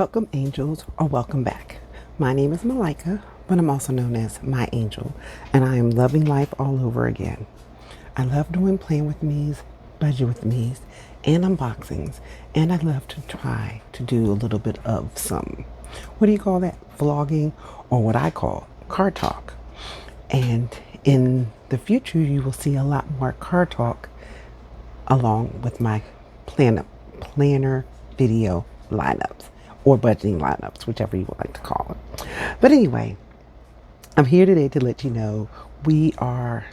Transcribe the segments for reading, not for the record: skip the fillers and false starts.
Welcome, angels, or welcome back. My name is Malika, but I'm also known as My Angel, and I am loving life all over again. I love doing plan with me's, budget with me's, and unboxings, and I love to try to do a little bit of some, what do you call that? Vlogging, or what I call car talk. And in the future, you will see a lot more car talk along with my planner video lineups or budgeting lineups, whichever you would like to call it. But anyway, I'm here today to let you know we are,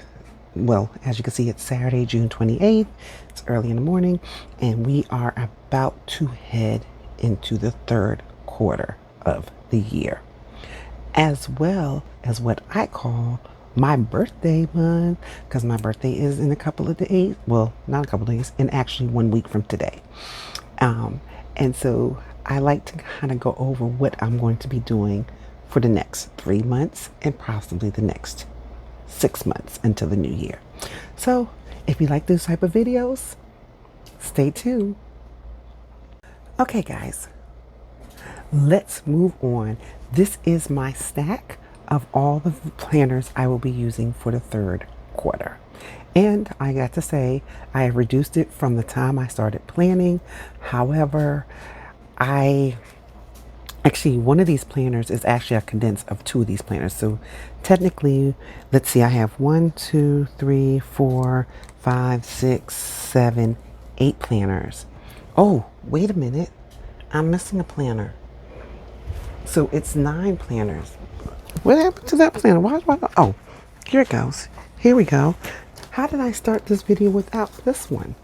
well, as you can see, it's Saturday, June 28th. It's early in the morning, and we are about to head into the third quarter of the year, as well as what I call my birthday month, because my birthday is in a couple of days. Well, not a couple of days, and actually 1 week from today. And so I like to kind of go over what I'm going to be doing for the next 3 months and possibly the next 6 months until the new year. So if you like those type of videos, stay tuned. Okay, guys, let's move on. This is my stack of all the planners I will be using for the third quarter. And I got to say, I have reduced it from the time I started planning. However, one of these planners is actually a condense of two of these planners. So technically, let's see, I have 1, 2, 3, 4, 5, 6, 7, 8 planners. Oh, wait a minute. I'm missing a planner. So it's 9 planners. What happened to that planner? Oh, here it goes. Here we go. How did I start this video without this one?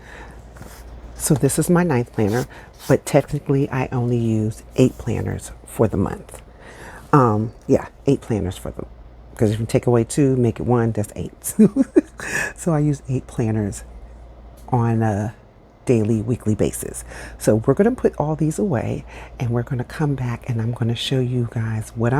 So this is my 9th planner, but technically I only use 8 planners for the month. 8 planners for them. Because if you take away 2, make it 1, that's 8. So I use 8 planners on a daily, weekly basis. So we're going to put all these away, and we're going to come back, and I'm going to show you guys what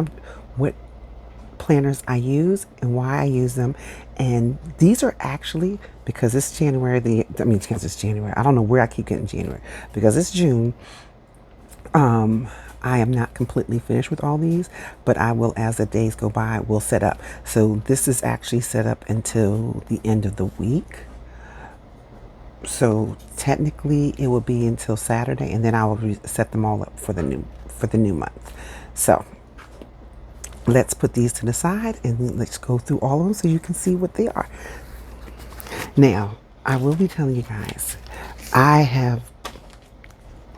planners I use and why I use them. And these are actually, because it's January, because it's January, I don't know where I keep getting January, because it's June. I am not completely finished with all these, but I will, as the days go by, will set up. So this is actually set up until the end of the week. So technically it will be until Saturday, and then I will set them all up for the new month. So let's put these to the side and let's go through all of them so you can see what they are. Now, I will be telling you guys, I have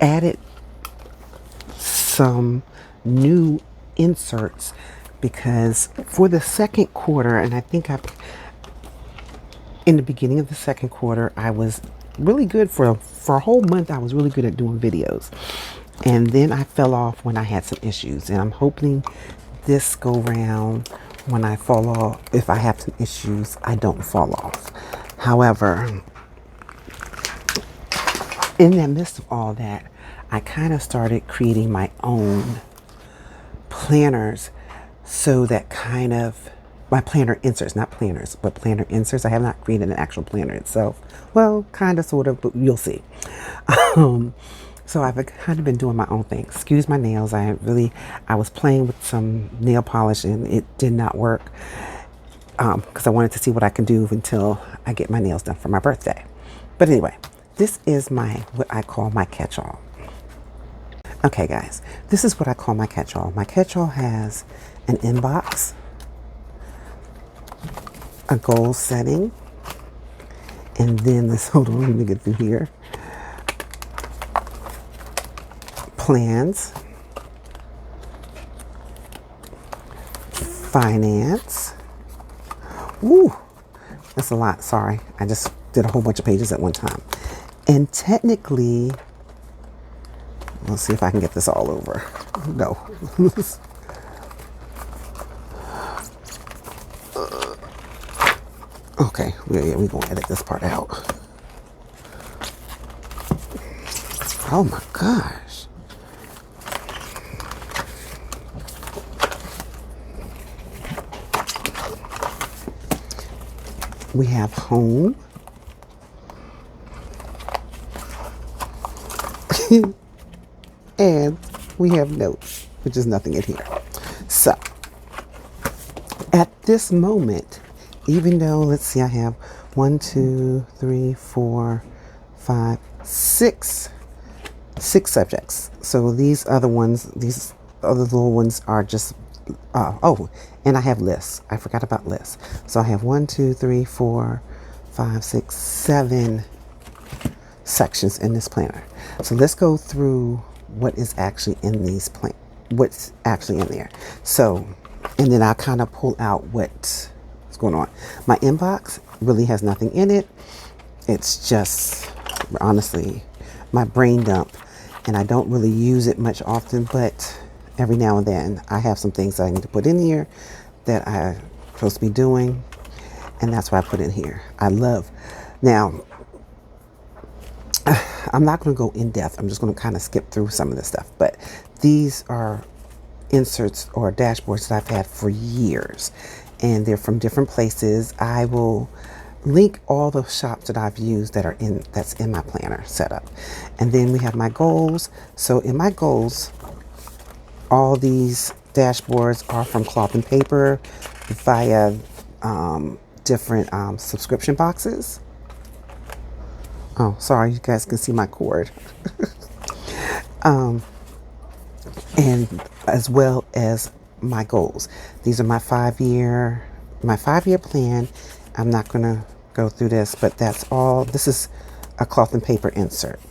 added some new inserts because for the second quarter, and I think in the beginning of the second quarter, I was really good for a whole month. I was really good at doing videos. And then I fell off when I had some issues, and I'm hoping this go round, when I fall off, if I have some issues, I don't fall off. However, in the midst of all that, I kind of started creating my own planners, so that kind of my planner inserts, not planners, but planner inserts. I have not created an actual planner itself. Well, kind of, sort of, but you'll see. So I've kind of been doing my own thing. Excuse my nails. I was playing with some nail polish and it did not work because I wanted to see what I can do until I get my nails done for my birthday. But anyway, this is what I call my catch-all. Okay, guys, this is what I call my catch-all. My catch-all has an inbox, a goal setting, and then hold on, let me get through here. Plans, finance. Ooh, that's a lot. Sorry, I just did a whole bunch of pages at one time. And technically, let's see if I can get this all over. No. Okay, we're going to edit this part out. Oh my gosh. We have home. And we have notes, which is nothing in here. So at this moment, even though, let's see, I have 1, 2, 3, 4, 5, 6 subjects. So these other ones, these other little ones are just, oh, and I have lists. I forgot about lists. So I have 1, 2, 3, 4, 5, 6, 7 sections in this planner. So let's go through what is actually in these what's actually in there. So, and then I'll kind of pull out what's going on. My inbox really has nothing in it. It's just, honestly, my brain dump, and I don't really use it much often, but every now and then I have some things that I need to put in here that I'm supposed to be doing, and that's why I put in here. Now, I'm not going to go in depth. I'm just going to kind of skip through some of this stuff, but these are inserts or dashboards that I've had for years, and they're from different places. I will link all the shops that I've used that's in my planner setup. And then we have my goals. So in my goals, all these dashboards are from cloth and paper via different subscription boxes. Oh, sorry, you guys can see my cord. And as well as my goals. These are my 5-year plan. I'm not going to go through this, but that's all. This is a cloth and paper insert.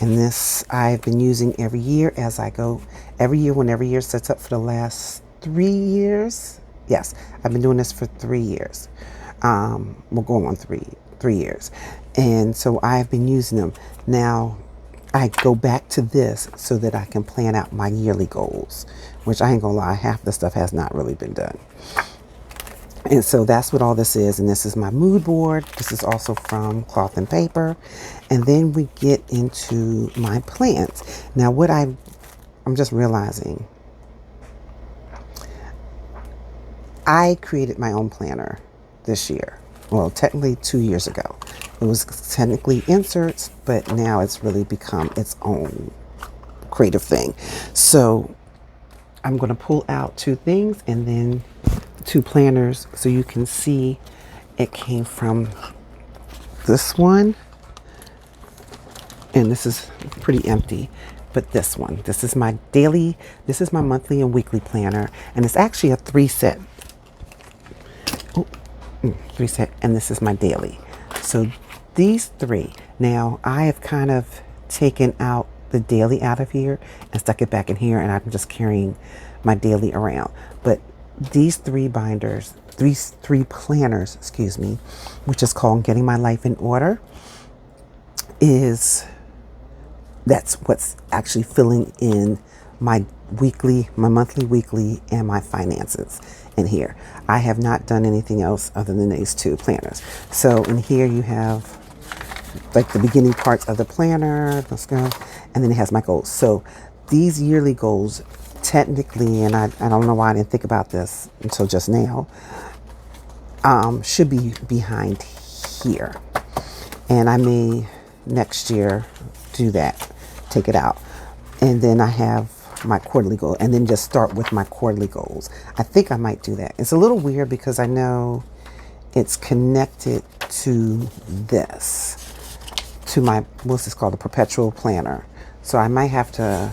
And this I've been using every year as I go. Every year sets up for the last 3 years. Yes, I've been doing this for 3 years. We'll go on 3 years. And so I've been using them. Now, I go back to this so that I can plan out my yearly goals, which I ain't gonna lie, half the stuff has not really been done. And so that's what all this is. And this is my mood board. This is also from cloth and paper. And then we get into my plans. Now, I'm just realizing I created my own planner this year. Well, technically 2 years ago. It was technically inserts, but now it's really become its own creative thing. So I'm going to pull out 2 things and then 2 planners so you can see it came from this one. And this is pretty empty, but this one, this is my monthly and weekly planner. And it's actually a 3 set. 3 set, and this is my daily. So these 3. Now I have kind of taken out the daily out of here and stuck it back in here, and I'm just carrying my daily around. But these 3 binders, these 3 planners, excuse me, which is called Getting My Life in Order, that's what's actually filling in my monthly, weekly, and my finances in here. I have not done anything else other than these 2 planners. So in here you have like the beginning parts of the planner, let's go, and then it has my goals. So these yearly goals, technically, and I don't know why I didn't think about this until just now, should be behind here. And I may next year do that, take it out. And then I have my quarterly goal, and then just start with my quarterly goals. I think I might do that. It's a little weird because I know it's connected to this, to my, what's this called, a perpetual planner. So I might have to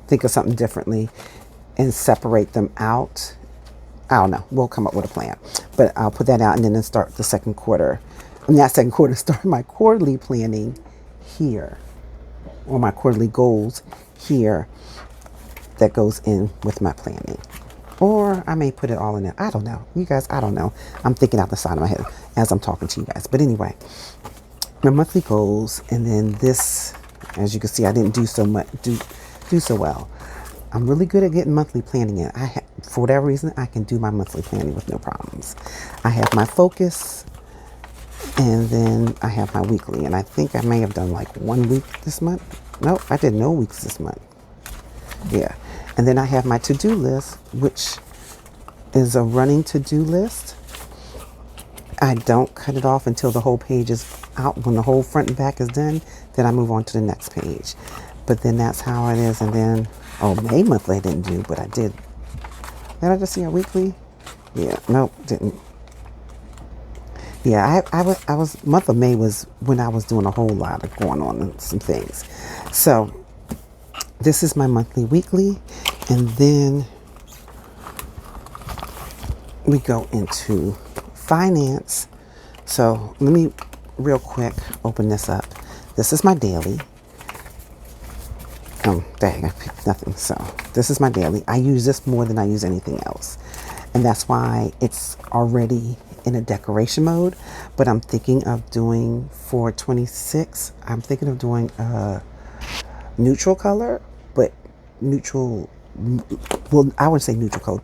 think of something differently and separate them out. I don't know. We'll come up with a plan, but I'll put that out and then start the second quarter. And that second quarter, start my quarterly planning here, or my quarterly goals here. That goes in with my planning. Or I may put it all in there. I don't know. You guys, I don't know. I'm thinking out the side of my head as I'm talking to you guys. But anyway, my monthly goals, and then this, as you can see, I didn't do so well. I'm really good at getting monthly planning in. For whatever reason, I can do my monthly planning with no problems. I have my focus, and then I have my weekly. And I think I may have done like 1 week this month. No, I did no weeks this month. Yeah. And then I have my to-do list, which is a running to-do list. I don't cut it off until the whole page is out. When the whole front and back is done, then I move on to the next page. But then that's how it is. And then, oh, May monthly I didn't do, but I did. Did I just see a weekly? Yeah, nope, didn't. Yeah, I was, month of May was when I was doing a whole lot of going on and some things. So this is my monthly, weekly, and then we go into finance. So let me real quick open this up. This is my daily. Oh, dang, I picked nothing. So this is my daily. I use this more than I use anything else. And that's why it's already in a decoration mode. But I'm thinking of doing for 26, I'm thinking of doing a neutral color, but neutral, well, I would say neutral color.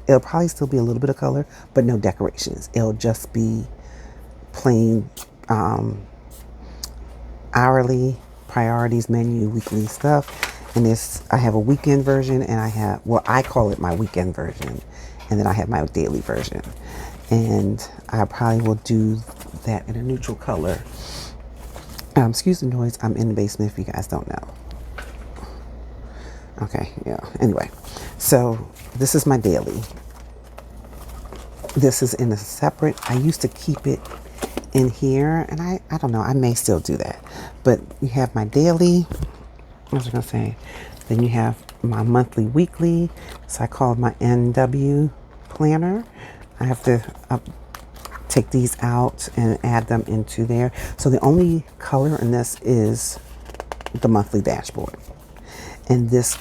It'll probably still be a little bit of color, but no decorations. It'll just be plain hourly, priorities, menu, weekly stuff. And this, I have a weekend version, and I have, well, I call it my weekend version, and then I have my daily version. And I probably will do that in a neutral color. Excuse the noise. I'm in the basement if you guys don't know. Okay, yeah. Anyway, so this is my daily. This is in a separate, I used to keep it in here, and I don't know, I may still do that. But you have my daily, what was I going to say? Then you have my monthly, weekly. So I call it my NW planner. I have to take these out and add them into there. So the only color in this is the monthly dashboard. And this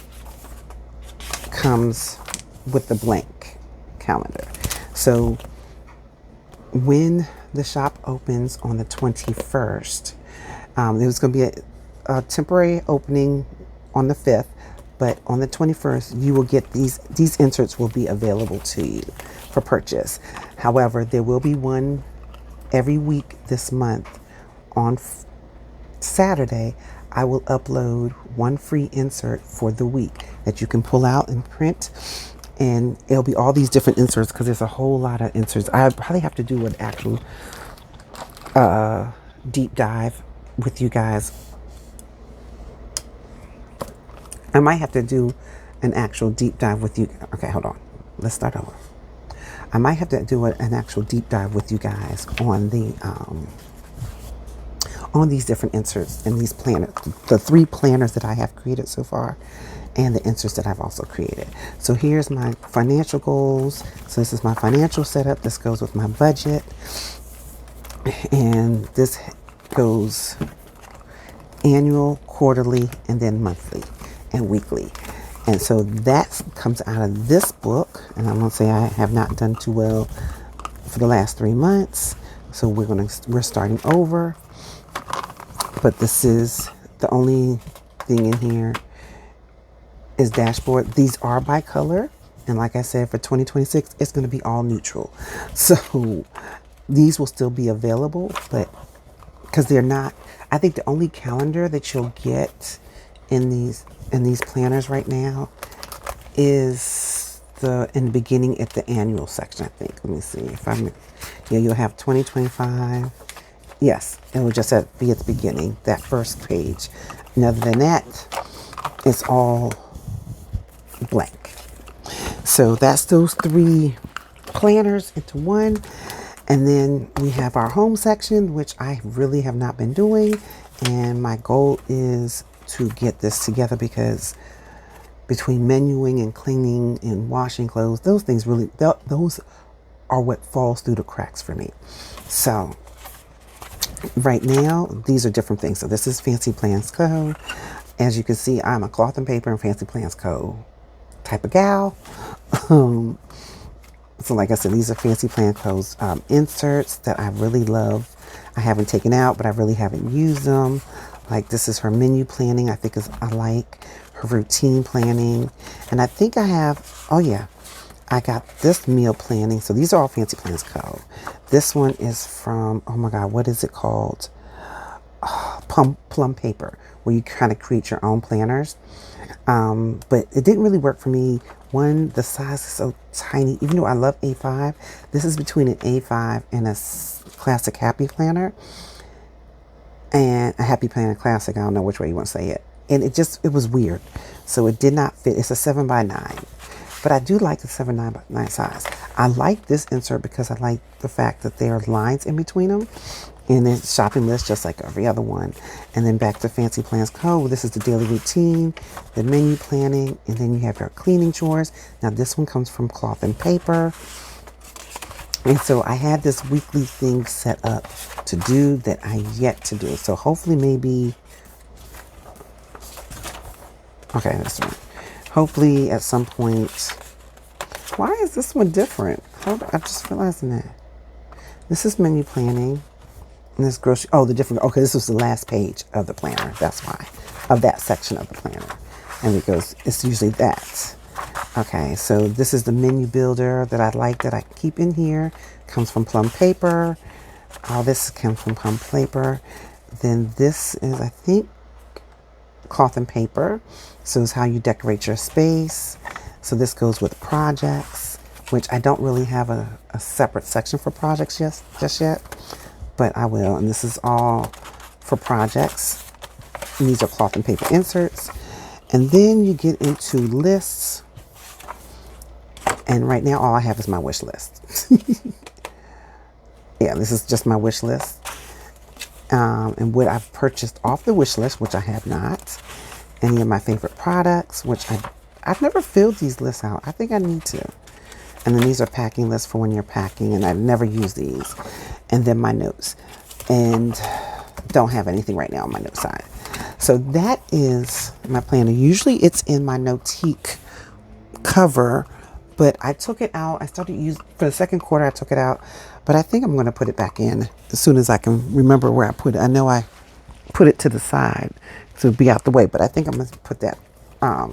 comes with the blank calendar. So when the shop opens on the 21st, there's going to be a temporary opening on the 5th, but on the 21st, you will get these inserts will be available to you for purchase. However, there will be one every week this month. On Saturday, I will upload one free insert for the week that you can pull out and print. And it'll be all these different inserts because there's a whole lot of inserts. I probably have to do an actual deep dive with you guys. I might have to do an actual deep dive with you. Okay, hold on. Let's start over. I might have to do an actual deep dive with you guys on the on these different inserts and these planners, the 3 planners that I have created so far, and the inserts that I've also created. So here's my financial goals. So this is my financial setup. This goes with my budget, and this goes annual, quarterly, and then monthly and weekly. And so that comes out of this book. And I'm gonna say I have not done too well for the last 3 months. So we're starting over. But this is the only thing in here is dashboard. These are by color. And like I said, for 2026, it's going to be all neutral. So these will still be available, but because they're not, I think the only calendar that you'll get in these planners right now is in the beginning at the annual section, I think. Let me see if you'll have 2025. Yes, it will just be at the beginning, that first page. And other than that, it's all blank. So that's those 3 planners into one. And then we have our home section, which I really have not been doing. And my goal is to get this together because between menuing and cleaning and washing clothes, those things really, those are what falls through the cracks for me. So right now, these are different things. So this is Fancy Plans Co. As you can see, I'm a cloth and paper and Fancy Plans Co. type of gal. So like I said, these are Fancy Plan Co.'s inserts that I really love. I haven't taken out, but I really haven't used them. Like this is her menu planning. I think I like her routine planning. And I think I have, oh yeah, I got this meal planning. So these are all Fancy Plans Co. This one is from, oh my God, what is it called? Plum paper, where you kind of create your own planners. But it didn't really work for me. One, the size is so tiny. Even though I love A5, this is between an A5 and a classic Happy Planner. And a Happy Planner Classic, I don't know which way you want to say it. and it was weird. So it did not fit. It's a 7x9. But I do like the 7x9 size. I like this insert because I like the fact that there are lines in between them. And then shopping list just like every other one. And then back to Fancy Plans Code. This is the daily routine, the menu planning, and then you have your cleaning chores. Now this one comes from Cloth and Paper. And so I had this weekly thing set up to do that I yet to do. So hopefully maybe, okay, that's right. Hopefully at some point, why is this one different? Hold on, I'm just realizing that. This is menu planning. And this grocery, oh, the different, okay, this was the last page of the planner. That's why, of that section of the planner. And it goes, it's usually that. Okay, so this is the menu builder that I like that I keep in here. Comes from Plum Paper. All this comes from Plum Paper. Then this is, I think, Cloth and Paper. So it's how you decorate your space. So this goes with projects, which I don't really have a separate section for projects just yet, but I will. And this is all for projects. And these are Cloth and Paper inserts. And then you get into lists. And right now all I have is my wish list. Yeah, this is just my wish list. And what I've purchased off the wish list, which I have not. Any of my favorite products, which I've never filled these lists out. I think I need to. And then these are packing lists for when you're packing, and I've never used these. And then my notes. And don't have anything right now on my note side. So that is my planner. Usually it's in my Notique cover, but I took it out. I started using, for the second quarter, I took it out. But I think I'm going to put it back in as soon as I can remember where I put it. I know I put it to the side to be out the way, but I think I'm going to put that, I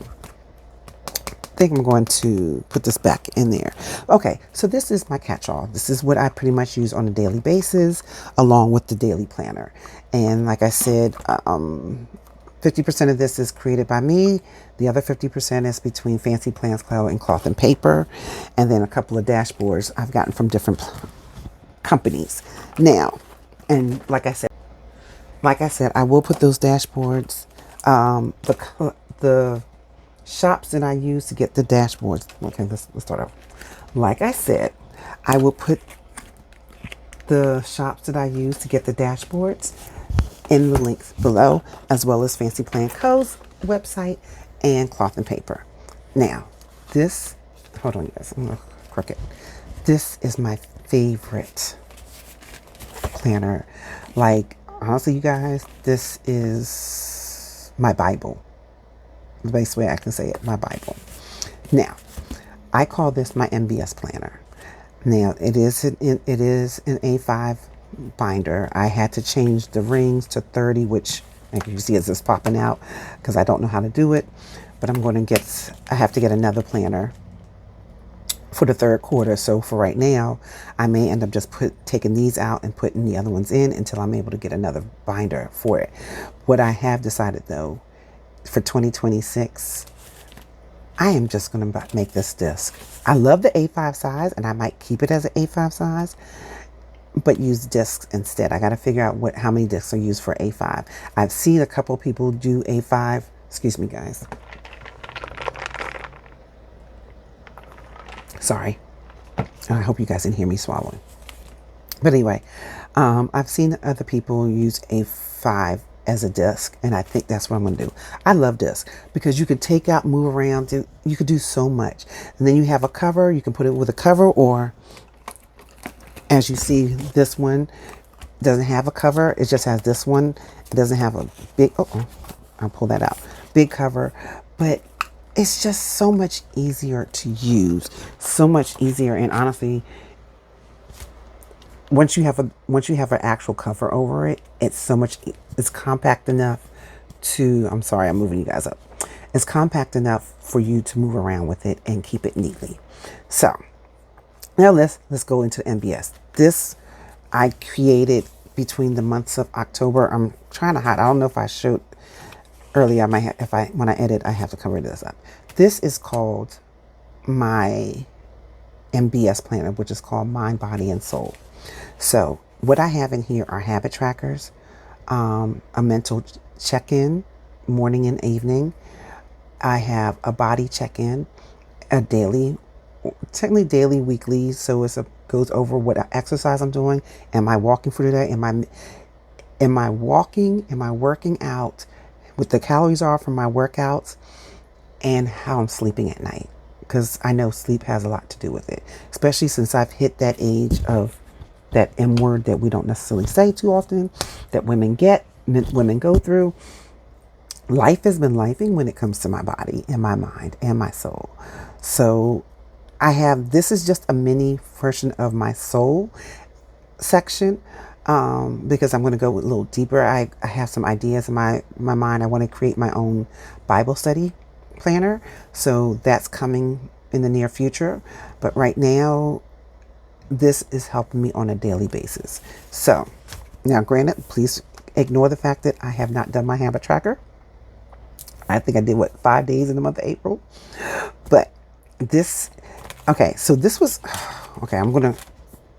think I'm going to put this back in there. Okay, so this is my catch-all. This is what I pretty much use on a daily basis, along with the daily planner. And like I said, 50% of this is created by me. The other 50% is between Fancy Plans Cloud and Cloth and Paper. And then a couple of dashboards I've gotten from different companies. Now, and like I said, I will put those dashboards, the shops that I use to get the dashboards. Okay, let's start off. Like I said, I will put the shops that I use to get the dashboards in the links below, as well as Fancy Plan Co's website and Cloth and Paper. Now, this, hold on, you guys, I'm gonna crook it. This is my favorite planner. Like, honestly, you guys, this is my Bible. The best way I can say it, my Bible. Now, I call this my MBS planner. Now, it is an A5 binder. I had to change the rings to 30, which, like you see, is just popping out because I don't know how to do it. But I have to get another planner for the third quarter. So for right now, I may end up just taking these out and putting the other ones in until I'm able to get another binder for it. What I have decided though, for 2026, I am just going to make this disc. I love the A5 size, and I might keep it as an A5 size, but use discs instead. I got to figure out how many discs are used for A5. I've seen a couple people do A5. Excuse me, guys. Sorry. I hope you guys didn't hear me swallowing. But anyway, I've seen other people use A5 as a disc, and I think that's what I'm going to do. I love discs because you can take out, move around, you could do so much. And then you have a cover. You can put it with a cover, or as you see, this one doesn't have a cover. It just has this one. It doesn't have a big, I'll pull that out. Big cover, but it's just so much easier to use. So much easier. And honestly, once you have an actual cover over it, it's compact enough to, I'm sorry, I'm moving you guys up. It's compact enough for you to move around with it and keep it neatly. So now let's go into MBS. This I created between the months of October. I'm trying to hide. I don't know if I showed earlier. I might have, when I edit, I have to cover this up. This is called my MBS planner, which is called Mind, Body, and Soul. So what I have in here are habit trackers, a mental check-in morning and evening. I have a body check-in, a daily, technically daily, weekly. So goes over what exercise I'm doing. Am I walking for today? Am I walking? Am I working out? What the calories are from my workouts, and how I'm sleeping at night. Because I know sleep has a lot to do with it, especially since I've hit that age of that M word that we don't necessarily say too often, that women go through. Life has been lifing when it comes to my body and my mind and my soul. So this is just a mini version of my soul section, because I'm going to go a little deeper. I have some ideas in my mind. I want to create my own Bible study planner. So that's coming in the near future. But right now, this is helping me on a daily basis. So now, granted, please ignore the fact that I have not done my habit tracker. I think I did 5 days in the month of April. But okay, so this was, okay,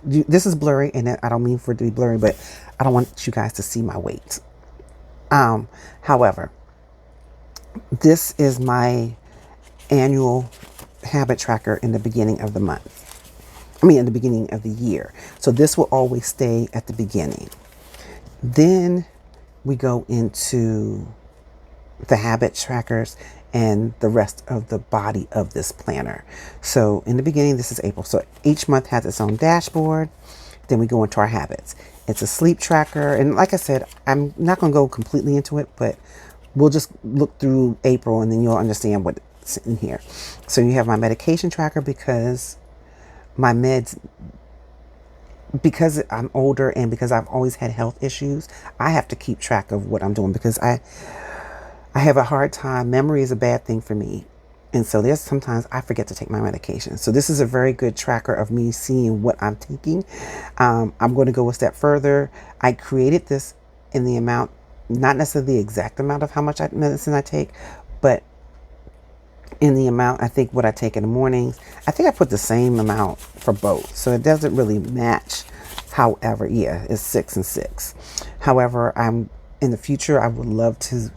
this is blurry, and I don't mean for it to be blurry, but I don't want you guys to see my weight. However, this is my annual habit tracker in the beginning of the month. In the beginning of the year. So this will always stay at the beginning. Then we go into the habit trackers and the rest of the body of this planner. So in the beginning, this is April. So each month has its own dashboard. Then we go into our habits. It's a sleep tracker. And like I said, I'm not going to go completely into it, but we'll just look through April and then you'll understand what's in here. So you have my medication tracker because my meds, because I'm older and because I've always had health issues, I have to keep track of what I'm doing because I have a hard time. Memory is a bad thing for me. And so there's sometimes I forget to take my medication. So this is a very good tracker of me seeing what I'm taking. I'm going to go a step further. I created this in the amount, not necessarily the exact amount of how much medicine I take, but in the amount, I think what I take in the mornings, I think I put the same amount for both. So it doesn't really match. However, yeah, it's 6 and 6. However, in the future, I would love to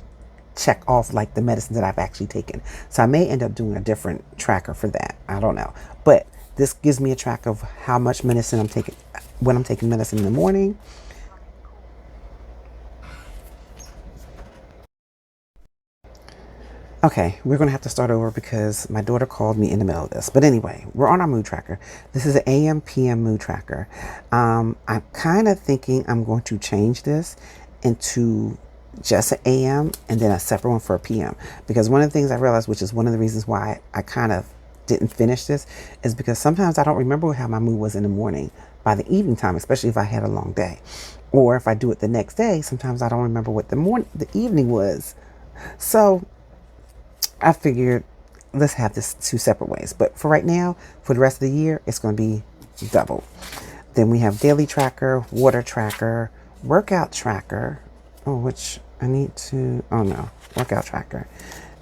check off like the medicine that I've actually taken. So I may end up doing a different tracker for that. I don't know. But this gives me a track of how much medicine I'm taking, when I'm taking medicine in the morning. Okay, we're going to have to start over because my daughter called me in the middle of this. But anyway, we're on our mood tracker. This is an AM, PM mood tracker. I'm kind of thinking I'm going to change this into just an AM and then a separate one for a PM. Because one of the things I realized, which is one of the reasons why I kind of didn't finish this, is because sometimes I don't remember how my mood was in the morning by the evening time, especially if I had a long day. Or if I do it the next day, sometimes I don't remember what the evening was. So I figured let's have this 2 separate ways. But for right now, for the rest of the year, it's going to be double. Then we have daily tracker, water tracker, workout tracker. Oh, which I need to, oh no, workout tracker.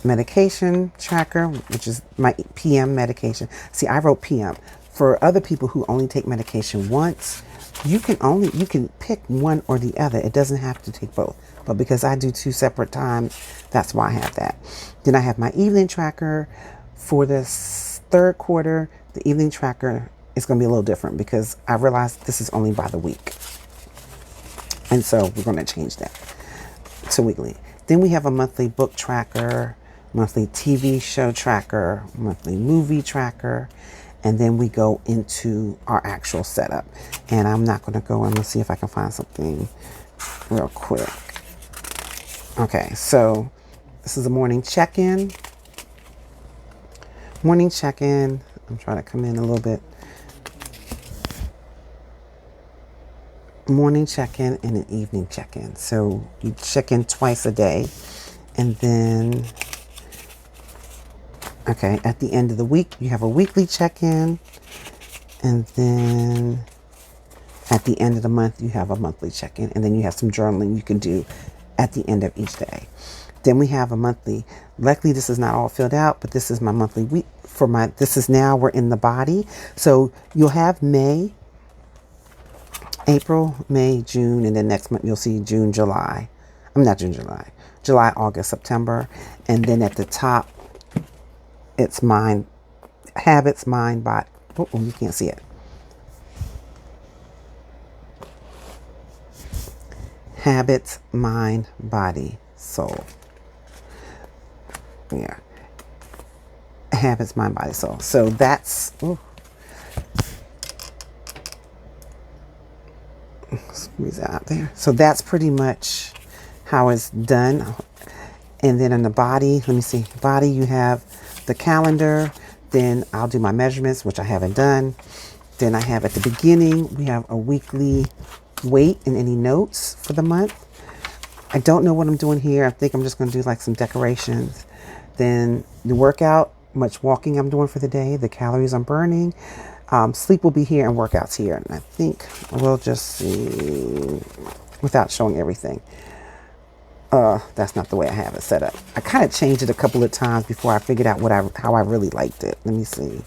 Medication tracker, which is my PM medication. See, I wrote PM. For other people who only take medication once, you can pick one or the other. It doesn't have to take both. But because I do 2 separate times, that's why I have that. Then I have my evening tracker. For this 3rd quarter, the evening tracker is going to be a little different because I realized this is only by the week. And so we're going to change that to weekly. Then we have a monthly book tracker, monthly TV show tracker, monthly movie tracker. And then we go into our actual setup. And I'm not going to go and let's see if I can find something real quick. Okay, so this is a morning check-in. Morning check-in. I'm trying to come in a little bit. Morning check-in and an evening check-in. So you check in twice a day. And then, okay, at the end of the week, you have a weekly check-in. And then at the end of the month, you have a monthly check-in. And then you have some journaling you can do at the end of each day. Then we have a monthly. Luckily, this is not all filled out, but this is my monthly week this is now we're in the body. So you'll have May, April, May, June, and then next month you'll see June, July, I'm not June, July. July, August, September. And then at the top, it's mind, habits, mind, body. Oh, you can't see it. Habits, mind, body, soul. Yeah. Habits, mind, body, soul. So that's, squeeze it out there. So that's pretty much how it's done. And then in the body, let me see, body, you have the calendar. Then I'll do my measurements, which I haven't done. Then I have at the beginning, we have a weekly weight and any notes for the month. I don't know what I'm doing here. I think I'm just going to do like some decorations. Then the workout, much walking I'm doing for the day, the calories I'm burning. Sleep will be here and workouts here. And I think we'll just see without showing everything. That's not the way I have it set up. I kind of changed it a couple of times before I figured out how I really liked it. Let me see.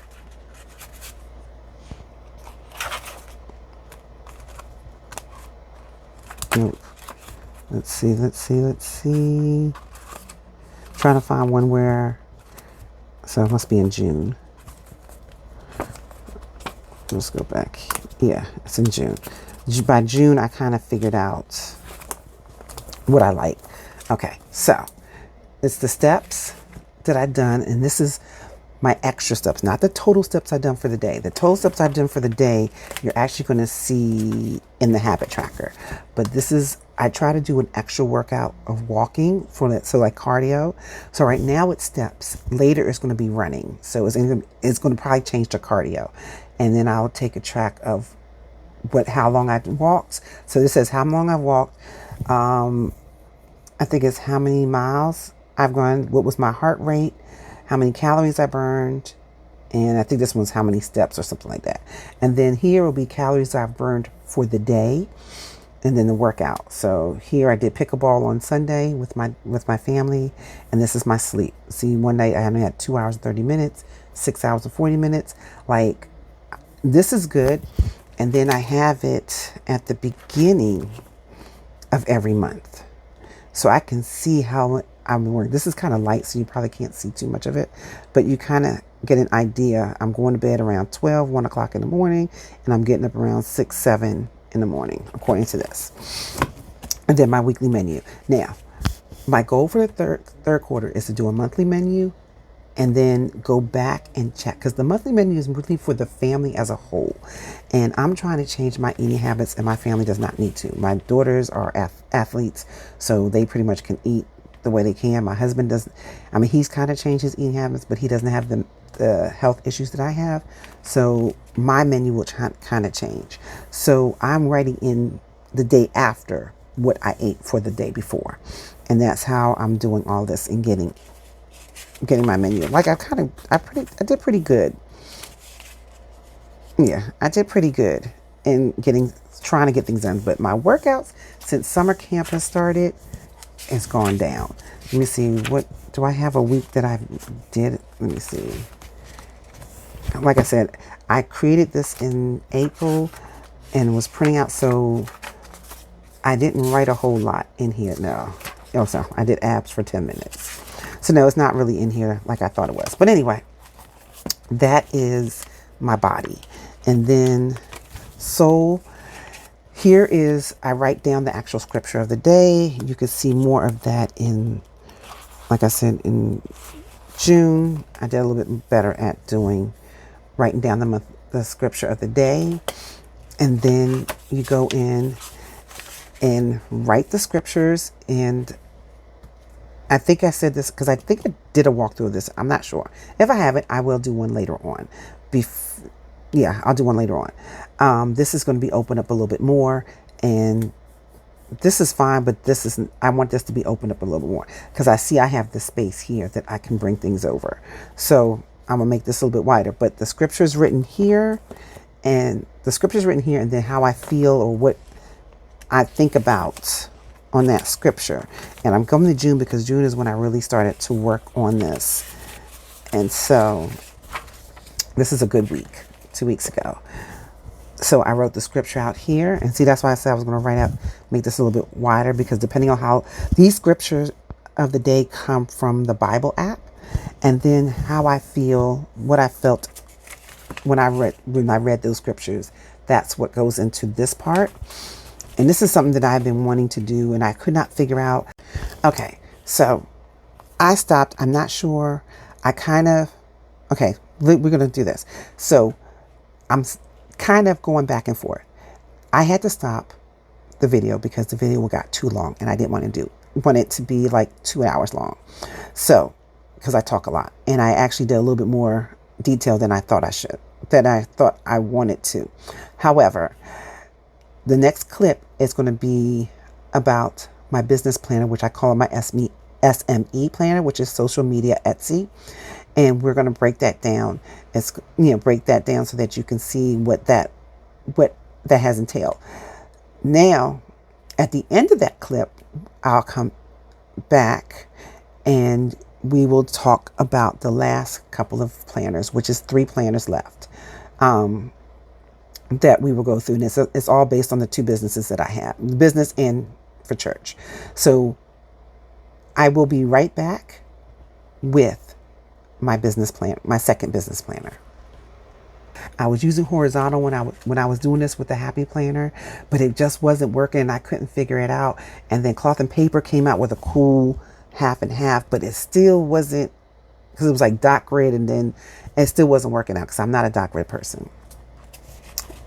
Nope. Let's see. Trying to find one where, so it must be in June. Let's go back. Yeah, it's in June. By June, I kind of figured out what I like. Okay, so it's the steps that I've done, and this is my extra steps, not the total steps I've done for the day. The total steps I've done for the day, you're actually going to see in the habit tracker. But this is, I try to do an extra workout of walking for that, so like cardio. So right now it's steps. Later it's going to be running. So it's going to probably change to cardio. And then I'll take a track of how long I walked. So this says how long I walked. I think it's how many miles I've gone, what was my heart rate, how many calories I burned, and I think this one's how many steps or something like that. And then here will be calories I've burned for the day, and then the workout. So here I did pickleball on Sunday with my family, and this is my sleep. See, one night I only had 2 hours and 30 minutes, 6 hours and 40 minutes. Like, this is good. And then I have it at the beginning of every month, so I can see how I'm working. This is kind of light, so you probably can't see too much of it, but you kind of get an idea. I'm going to bed around 12, 1 o'clock in the morning, and I'm getting up around 6, 7 in the morning, according to this. And then my weekly menu. Now, my goal for the third quarter is to do a monthly menu and then go back and check, because the monthly menu is really for the family as a whole. And I'm trying to change my eating habits, and my family does not need to. My daughters are athletes, so they pretty much can eat the way they can. My husband doesn't. I mean, he's kind of changed his eating habits, but he doesn't have the health issues that I have. So my menu will kind of change. So I'm writing in the day after what I ate for the day before. And that's how I'm doing all this and getting my menu. Like I did pretty good. Yeah, I did pretty good in trying to get things done. But my workouts, since summer camp has started, it's gone down. Let me see, what do I have a week that I did? Let me see. Like I said, I created this in April and was printing out, so I didn't write a whole lot in here. No. Oh, so I did abs for 10 minutes. So no, it's not really in here like I thought it was. But anyway, that is my body. And then soul. Here is, I write down the actual scripture of the day. You can see more of that in, like I said, in June. I did a little bit better at writing down the scripture of the day. And then you go in and write the scriptures. And I think I said this because I think I did a walkthrough of this. I'm not sure. If I haven't, I will do one later on. Yeah, I'll do one later on. This is going to be opened up a little bit more, and this is fine, but I want this to be opened up a little bit more because I see I have the space here that I can bring things over. So I'm going to make this a little bit wider, but the scripture is written here, and then how I feel or what I think about on that scripture. And I'm coming to June because June is when I really started to work on this. And so this is a good week, 2 weeks ago. So I wrote the scripture out here, and see, that's why I said I was going to make this a little bit wider, because depending on how these scriptures of the day come from the Bible app, and then how I feel, what I felt when I read those scriptures, that's what goes into this part. And this is something that I've been wanting to do, and I could not figure out. Okay, so I stopped. I'm not sure. Okay, we're going to do this. So I'm kind of going back and forth. I had to stop the video because the video got too long, and I didn't want it to be like 2 hours long. So, because I talk a lot, and I actually did a little bit more detail than I thought I wanted to. However, the next clip is going to be about my business planner, which I call my SME planner, which is social media Etsy. And we're going to break that down. Break that down so that you can see what that has entailed. Now, at the end of that clip, I'll come back and we will talk about the last couple of planners, which is 3 planners left, that we will go through. And it's all based on the 2 businesses that I have, the business and for church. So I will be right back with my business plan, my second business planner. I was using horizontal when I was doing this with the Happy Planner, but it just wasn't working, and I couldn't figure it out. And then Cloth and Paper came out with a cool half and half, but it still wasn't, because it was like dot grid, and then it still wasn't working out because I'm not a dot grid person.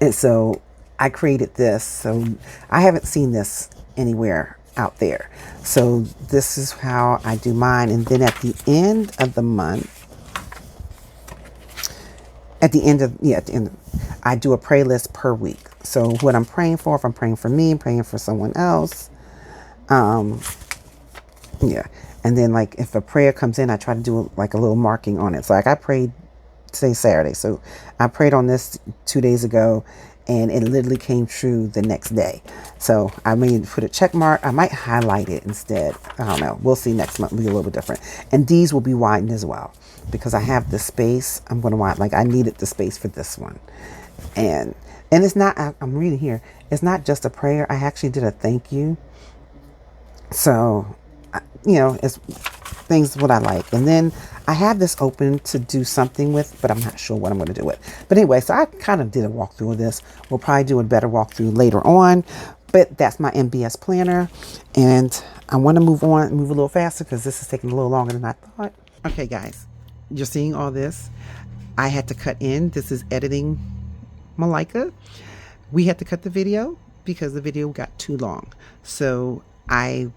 And so I created this. So I haven't seen this anywhere out there. So this is how I do mine. And then at the end of the month, I do a pray list per week. So what I'm praying for, if I'm praying for me, I'm praying for someone else. And then like if a prayer comes in, I try to do like a little marking on it. So like I prayed, today's Saturday. So I prayed on this 2 days ago, and it literally came true the next day. So I may put a check mark. I might highlight it instead. I don't know. We'll see. Next month will be a little bit different. And these will be widened as well, because I have the space. I'm going to widen, like I needed the space for this one. And it's not, I'm reading here, it's not just a prayer. I actually did a thank you. So, it's things what I like. And then I have this open to do something with, but I'm not sure what I'm going to do with. But anyway, so I kind of did a walkthrough of this. We'll probably do a better walkthrough later on. But that's my MBS planner. And I want to move a little faster because this is taking a little longer than I thought. Okay, guys, you're seeing all this. I had to cut in. This is editing Malika. We had to cut the video because the video got too long. So I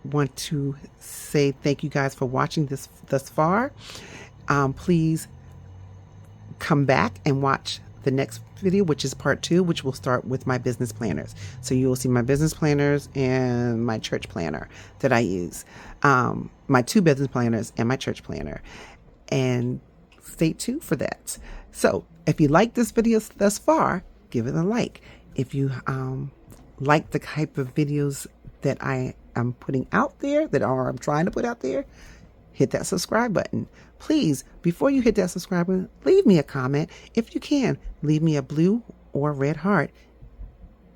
want to say thank you guys for watching this thus far. Please come back and watch the next video, which is part 2, which will start with my business planners. So you will see my business planners and my church planner that I use. My 2 business planners and my church planner. And stay tuned for that. So if you like this video thus far, give it a like. If you like the type of videos that I am putting out there, I'm trying to put out there, hit that subscribe button. Please, before you hit that subscribe button, leave me a comment. If you can, leave me a blue or red heart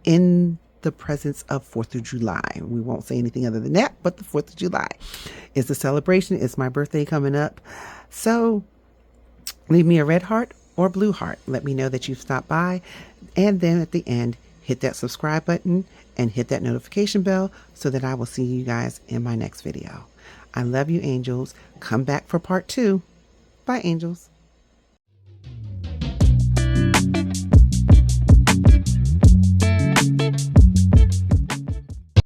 in the presence of 4th of July. We won't say anything other than that, but the 4th of July is the celebration. It's my birthday coming up. So leave me a red heart or blue heart. Let me know that you've stopped by. And then at the end, hit that subscribe button and hit that notification bell so that I will see you guys in my next video. I love you, angels. Come back for part 2. Bye, angels.